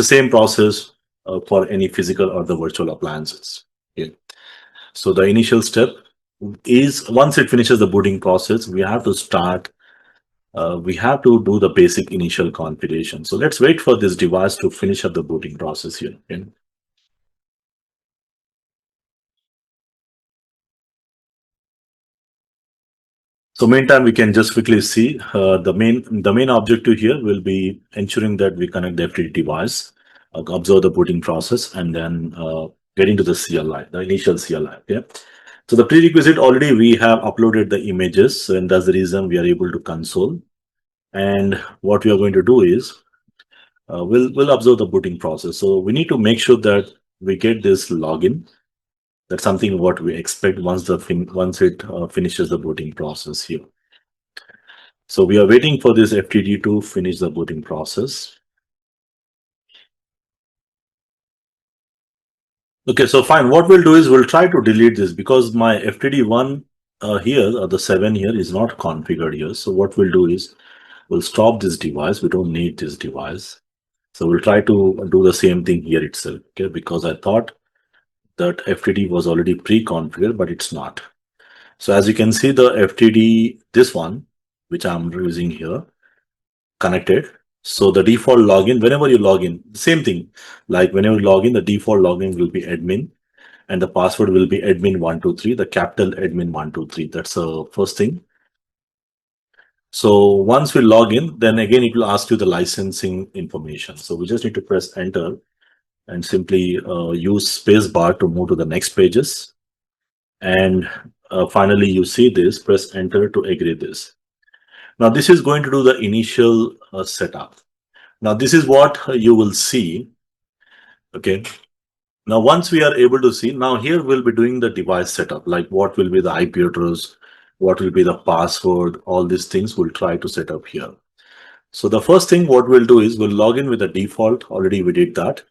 the same process for any physical or the virtual appliances. Okay. So the initial step is once it finishes the booting process, we have to start. We have to do the basic initial configuration. So let's wait for this device to finish up the booting process here. Okay. So meantime, we can just quickly see the main objective here will be ensuring that we connect the FTD device, observe the booting process, and then get into the CLI, the initial CLI. Okay. So the prerequisite already we have uploaded the images, and that's the reason we are able to console. And what we are going to do is we'll observe the booting process. So we need to make sure that we get this login. That's something what we expect once once it finishes the booting process here. So we are waiting for this FTD to finish the booting process. Okay, so fine. What we'll do is we'll try to delete this because my FTD1 here, or the 7 here, is not configured here. So what we'll do is we'll stop this device. We don't need this device. So we'll try to do the same thing here itself. Okay, because I thought that FTD was already pre-configured, but it's not. So as you can see, the FTD, this one, which I'm using here, connected. So the default login, whenever you log in, same thing. Like whenever you log in, the default login will be admin and the password will be admin123, the capital admin123. That's the first thing. So once we log in, then again, it will ask you the licensing information. So we just need to press enter and simply use space bar to move to the next pages. And finally, you see this, press enter to agree this. Now, this is going to do the initial setup. Now, this is what you will see. Okay. Now, once we are able to see, now here we'll be doing the device setup, like what will be the IP address, what will be the password, all these things we'll try to set up here. So the first thing what we'll do is we'll log in with the default. Already we did that.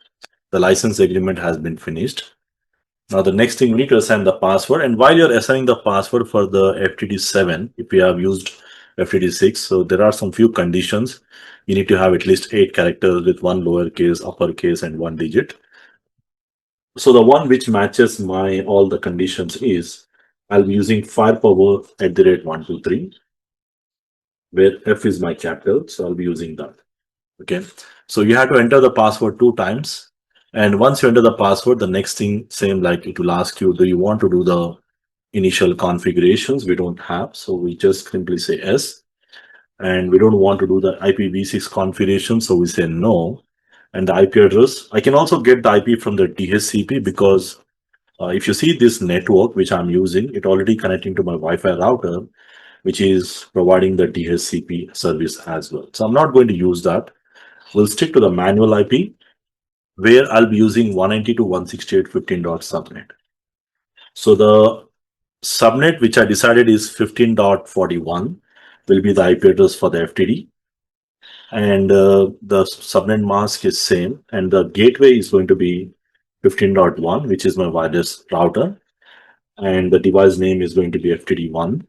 The license agreement has been finished. Now the next thing we need to assign the password. And while you're assigning the password for the FTD7, if you have used FTD6, so there are some few conditions. You need to have at least 8 characters with 1 lowercase, uppercase, and 1 digit. So the one which matches my all the conditions is I'll be using firepower at the rate 123, where F is my capital. So I'll be using that. Okay. So you have to enter the password 2 times. And once you enter the password, the next thing, same like it will ask you, do you want to do the initial configurations? We don't have. So we just simply say yes. And we don't want to do the IPv6 configuration. So we say no. And the IP address, I can also get the IP from the DHCP because if you see this network, which I'm using, it already connecting to my Wi-Fi router, which is providing the DHCP service as well. So I'm not going to use that. We'll stick to the manual IP where I'll be using 192.168.15.subnet. So the subnet which I decided is 15.41 will be the IP address for the FTD. And the subnet mask is same. And the gateway is going to be 15.1, which is my wireless router. And the device name is going to be FTD1.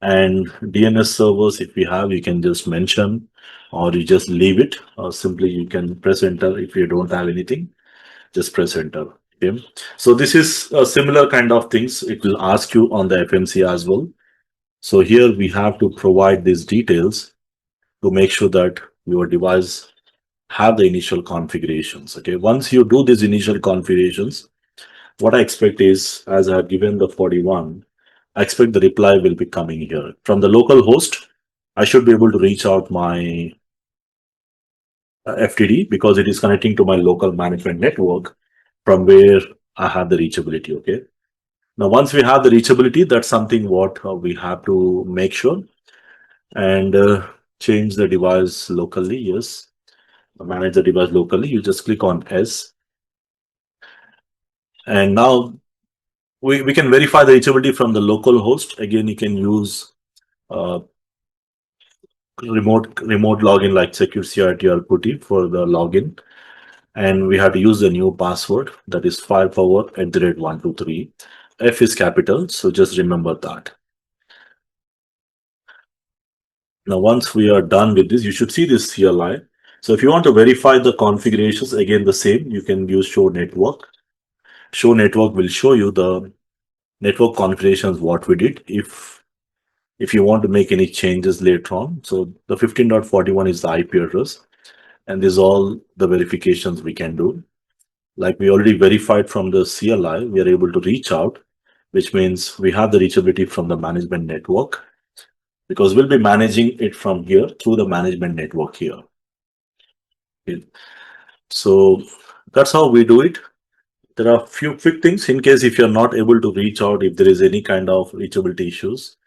And DNS servers, if we have, you can just mention or you just leave it, or simply you can press enter. If you don't have anything, just press enter. Okay. So this is a similar kind of things. It will ask you on the FMC as well. So here we have to provide these details to make sure that your device have the initial configurations. Okay. Once you do these initial configurations, what I expect is, as I have given the 41, I expect the reply will be coming here. From the local host, I should be able to reach out my FTD because it is connecting to my local management network from where I have the reachability. Okay. Now, once we have the reachability, that's something what we have to make sure and change the device locally. Yes. Manage the device locally. You just click on S. And now we can verify the reachability from the local host. Again, you can use remote login like secure CRT or PuTTY for the login. And we have to use the new password, that is firepower at the rate 123. F is capital, so just remember that. Now, once we are done with this, you should see this CLI. So if you want to verify the configurations, again, the same, you can use show network. Show network will show you the network configurations, what we did. If you want to make any changes later on, so the 15.41 is the IP address, and this is all the verifications we can do. Like we already verified from the CLI, we are able to reach out, which means we have the reachability from the management network, because we'll be managing it from here through the management network here. Okay. So that's how we do it. There are a few quick things in case if you're not able to reach out, if there is any kind of reachability issues.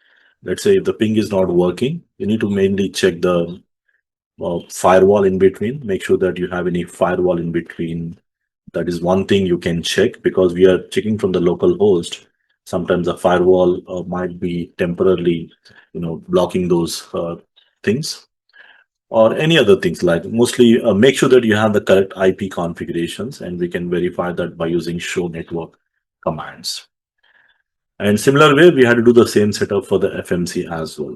Let's say if the ping is not working, you need to mainly check the firewall in between. Make sure that you have any firewall in between. That is one thing you can check, because we are checking from the local host. Sometimes the firewall might be temporarily, blocking those things, or any other things. Like mostly make sure that you have the correct IP configurations, and we can verify that by using show network commands. And similar way, we had to do the same setup for the FMC as well.